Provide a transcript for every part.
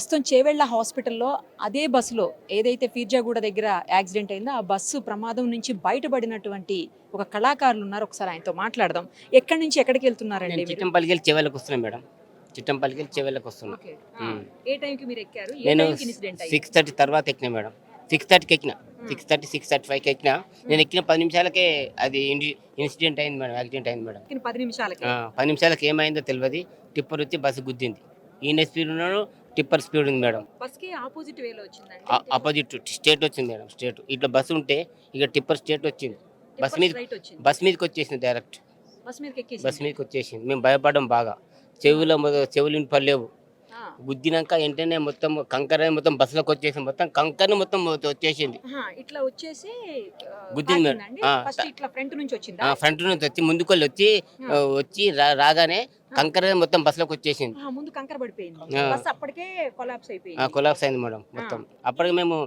ప్రస్తుతం చేవెళ్ళ హాస్పిటల్లో అదే బస్సులో ఏదైతే ఫీర్జాగూడ దగ్గర యాక్సిడెంట్ అయిందో ఆ బస్సు ప్రమాదం నుంచి బయటపడినటువంటి ఒక కళాకారులు ఉన్నారు. ఒకసారి ఆయనతో మాట్లాడదాం. ఎక్కడి నుంచి ఎక్కడికి వెళ్తున్నారండి నేను మీరు? చిట్టంపల్లికి వెళ్ళి చెవెళ్ళకి వస్తున్నాను మేడం. చిట్టంపల్లికి వెళ్ళి చెవెళ్ళకి వస్తున్నా. ఓకే. ఉమ్. ఏ టైంకి మీరు ఎక్కారు? ఏ నేను టైంకి ఇన్సిడెంట్ అయ్యింది? 6:30 తర్వాత ఎక్కినా మేడం. 6:30కి ఎక్కిన. 6:30, 6:35కి ఎక్కిన. నేను ఎక్కిన 10 నిమిషాలకే అది ఇన్సిడెంట్ అయింది మేడం. యాక్సిడెంట్ అయింది మేడం. 10 నిమిషాలకి. 10 నిమిషాలకి ఏమైందో తెలియదు. టిప్పర్ వచ్చి బస్సు గుద్దింది. ఈయన స్పీడ్ ఉన్నాడు, టిప్పర్ స్పీడ్ ఉంది మేడం. బస్కి ఆపోజిట్ వేలో వచ్చిందండి. ఆపోజిట్ స్టేట్ వచ్చింది మేడం. స్టేట్ ఇట్లా బస్సు ఉంటే ఇక టిప్పర్ స్టేట్ వచ్చింది. బస్ మీద రైట్ వచ్చింది. బస్ మీదకి వచ్చేసింది డైరెక్ట్. బస్ మీదకి ఎక్కేసి. బస్ మీదకి వచ్చేసింది. మేము భయపడడం బాగా. చెవులు పడలేవు. గుద్దినాక వెంటనే మొత్తం కంకర మొత్తం బస్సులోకి వచ్చేసింది. మొత్తం కంకర మొత్తం వచ్చేసింది. ఇట్లా వచ్చేసి గుద్దింది మేడం. ఫస్ట్ ఇట్లా ఫ్రంట్ నుంచి వచ్చిందా? ఫ్రంట్ నుంచి వచ్చి ముందుకెళ్ళి వచ్చి రాగానే కంకర మొత్తం బస్సులోకి వచ్చేసింది. ముందు కంకర పడిపోయింది. బస్ అప్పటికే కొలాప్స్ అయిపోయింది. కొలాప్స్ అయింది మేడం మొత్తం. అప్పటికి మేము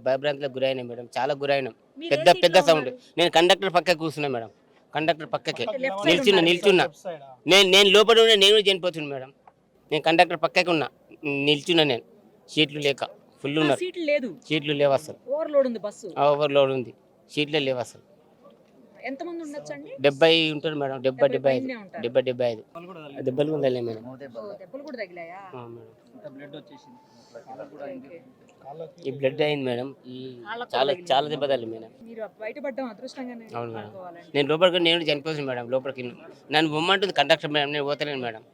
భయభ్రాంతులకు గురైనాం మేడం. చాలా గురైనాం. మీరు ఏ పెద్ద సీట్లో పెద్ద సౌండ్. ఉన్నారు? నేను కండక్టర్ పక్కకి కూర్చున్నా మేడం. కండక్టర్ పక్కకి అంటే left side ఉన్నారు. నిల్చున్నా. నేను లోపల ఉన్నా. నేను చనిపోతున్నా మేడం. నేను కండక్టర్ పక్కకి ఉన్నా. నిల్చున్నా నేను. సీట్లు లేక ఫుల్ ఉన్నారు. సీట్లు లేదు. సీట్లు లేవు అసలు. ఓవర్లోడ్ ఉంది బస్సు. ఓవర్లోడ్ ఉంది. సీట్లే లేవు అసలు. ఎంత మంది ఉండొచ్చు అండి? 70 ఉంటారు మేడం. 75 పైనే ఉంటారు. 75 దెబ్బలు ఉండాలి మేడం. దెబ్బలు కూడా తగిలాయా? మేడం. ఓకే. ఈ బ్లడ్ అయింది మేడం. కాళ్ళకు చాలా తగిలింది. చాలా దెబ్బ తగిలింది మేడం. మీరు బయటపడ్డం అదృష్టంగానే అవును మేడం. అనుకోవాలండి. నేను లోపలికి నేను చనిపోతుంది మేడం. లోపలికి నన్ను బొమ్మంటుంది కండక్టర్ మేడం. నేను పోతలేను మేడం.